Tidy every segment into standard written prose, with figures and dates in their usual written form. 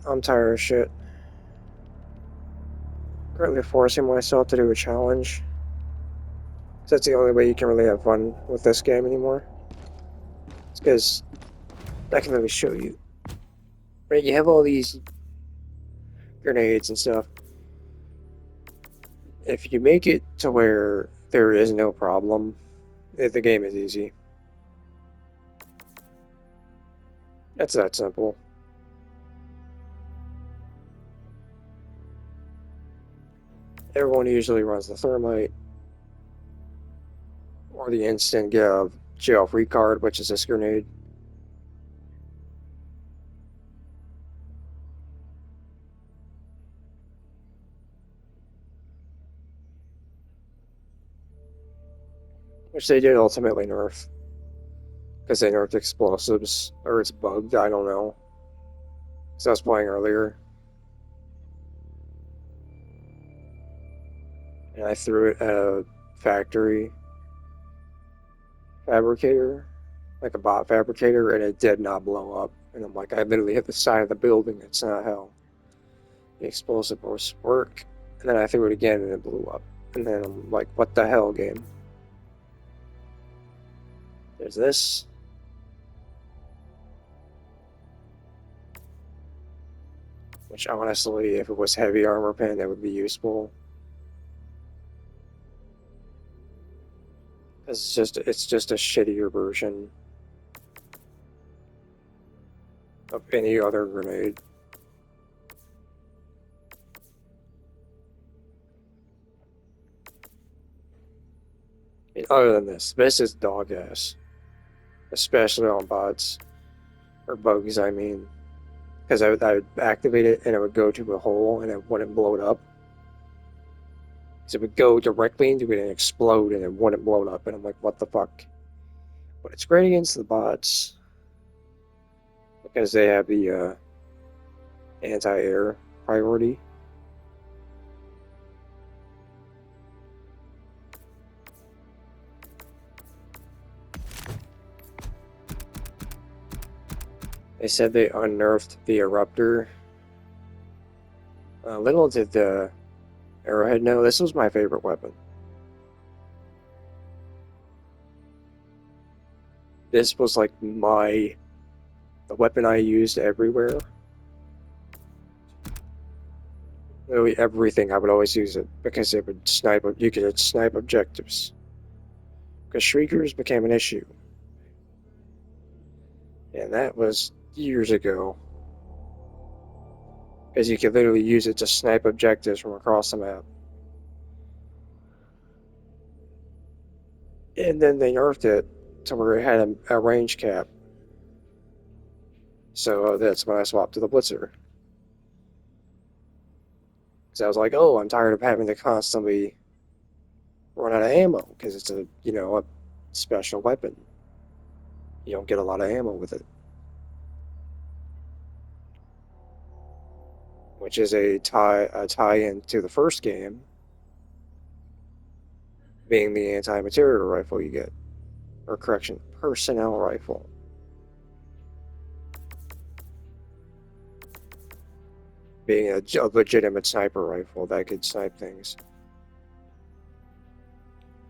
I'm tired of shit. Currently forcing myself to do a challenge. So that's the only way you can really have fun with this game anymore. It's because I can really show you. Right, you have all these grenades and stuff. If you make it to where there is no problem, the game is easy. It's that simple. Everyone usually runs the thermite or the instant get out of jail free card, which is this grenade. Which they did ultimately nerf. Because they nerfed explosives, or it's bugged, I don't know. Because I was playing earlier, and I threw it at a factory fabricator, like a bot fabricator, and it did not blow up. And I'm like, I literally hit the side of the building, it's not how the explosive work. And then I threw it again, and it blew up. And then I'm like, what the hell, game? There's this. Which honestly, if it was heavy armor pen, that would be useful. It's just a shittier version of any other grenade. And other than this is dog ass, especially on bots or bugs. I mean, because I would activate it and it would go to a hole and it wouldn't blow it up. So it would go directly into it and explode and it wouldn't blow it up. And I'm like, what the fuck? But it's great against the bots because they have the anti-air priority. They said they unnerfed the eruptor. Little did the arrowhead know, this was my favorite weapon. This was like the weapon I used everywhere. Literally everything, I would always use it because it would snipe. You could snipe objectives. Because shriekers became an issue, and that was years ago. Because you could literally use it to snipe objectives from across the map. And then they nerfed it to where it had a range cap. So that's when I swapped to the Blitzer. Because I was like, oh, I'm tired of having to constantly run out of ammo because it's a special weapon. You don't get a lot of ammo with it, which is a tie-in to the first game, being the anti-material rifle you get, or correction, personnel rifle, being a legitimate sniper rifle that could snipe things.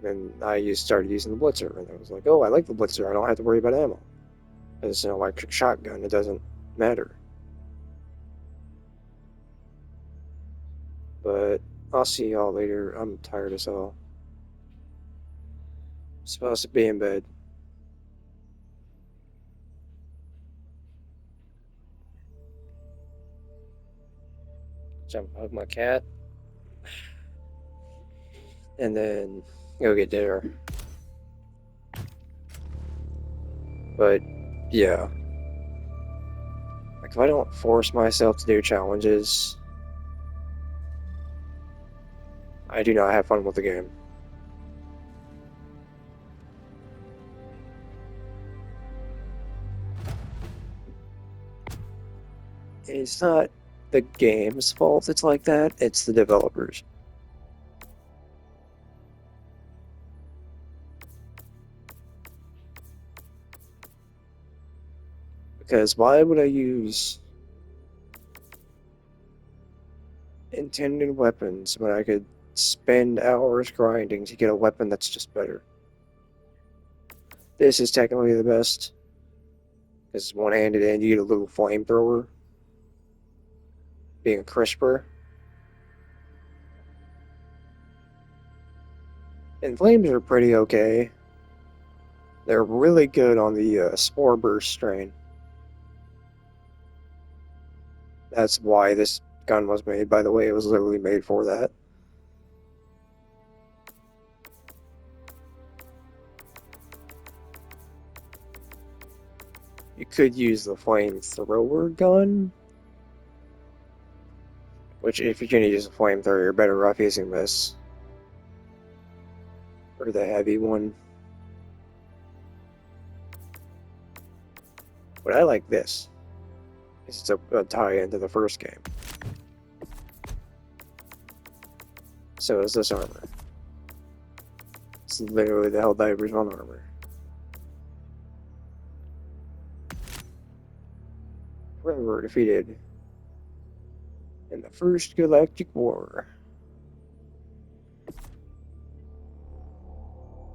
Then I started using the Blitzer, and I was like, oh, I like the Blitzer. I don't have to worry about ammo. It's an electric shotgun. It doesn't matter. But I'll see y'all later. I'm tired as hell. I'm supposed to be in bed. Jump hug my cat, and then go get dinner. But yeah, like if I don't force myself to do challenges, I do not have fun with the game. It's not the game's fault it's like that, it's the developers. Because why would I use intended weapons when I could spend hours grinding to get a weapon that's just better. This is technically the best. It's one-handed and you get a little flamethrower. Being a crisper. And flames are pretty okay. They're really good on the Spore Burst strain. That's why this gun was made, by the way. It was literally made for that. You could use the flamethrower gun, which if you're gonna use a flamethrower, you're better off using this. Or the heavy one. But I like this. It's a tie into the first game. So is this armor. It's literally the Helldivers on armor. Forever defeated in the First Galactic War.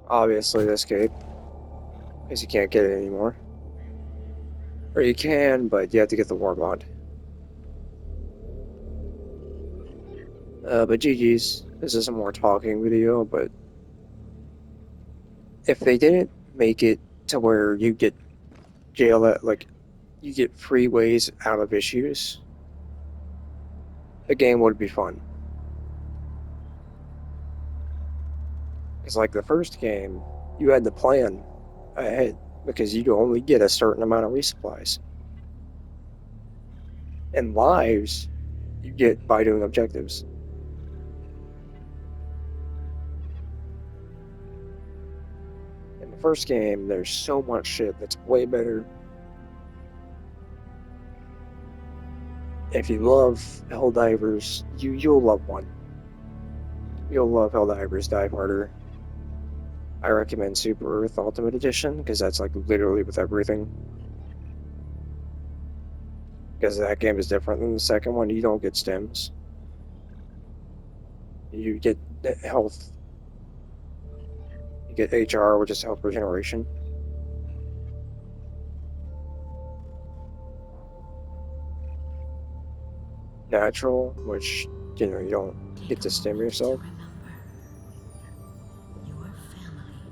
Obviously this cape, because you can't get it anymore. Or you can, but you have to get the war bond. But GG's. This is a more talking video, but if they didn't make it to where you get jail at, like, you get free ways out of issues, the game would be fun. Because like the first game, you had to plan ahead because you only get a certain amount of resupplies. And lives, you get by doing objectives. In the first game, there's so much shit that's way better. If you love Helldivers, you'll love one. You'll love Helldivers Dive Harder. I recommend Super Earth Ultimate Edition because that's like literally with everything. Because that game is different than the second one. You don't get stims. You get health. You get HR, which is health regeneration. Natural, which, you know, you don't get to stim yourself.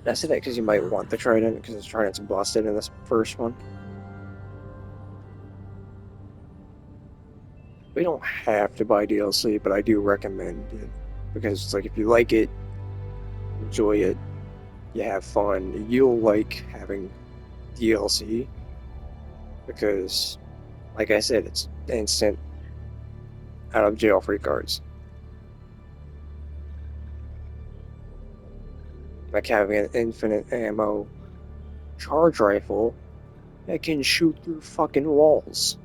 I said that because you might want the Trident, because the Trident's busted in this first one. We don't have to buy DLC, but I do recommend it. Because it's like, if you like it, enjoy it, you have fun, you'll like having DLC. Because, like I said, it's instant out of jail free cards. Like having an infinite ammo charge rifle that can shoot through fucking walls.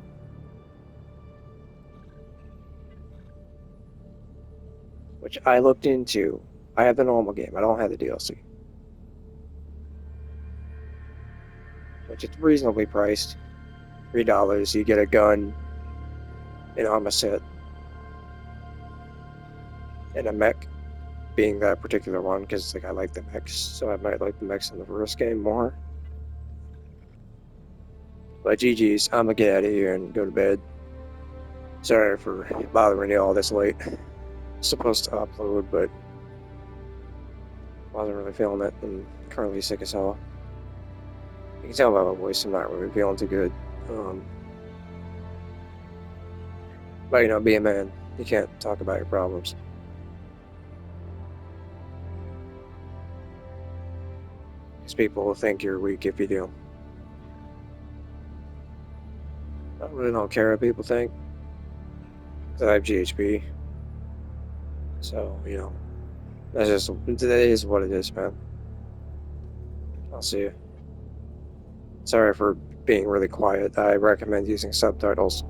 Which I looked into. I have the normal game, I don't have the DLC. Which is reasonably priced. $3, you get a gun, an armor set, and a mech, being that particular one, because like I like the mechs, so I might like the mechs in the first game more. But GG's, I'm gonna get out of here and go to bed. Sorry for bothering you all this late. Supposed to upload, but wasn't really feeling it. I'm currently sick as hell. You can tell by my voice I'm not really feeling too good. But you know, be a man. You can't talk about your problems. Because people will think you're weak if you do. I really don't care what people think. Because I have GHB. So, you know, that is what it is, man. I'll see you. Sorry for being really quiet. I recommend using subtitles.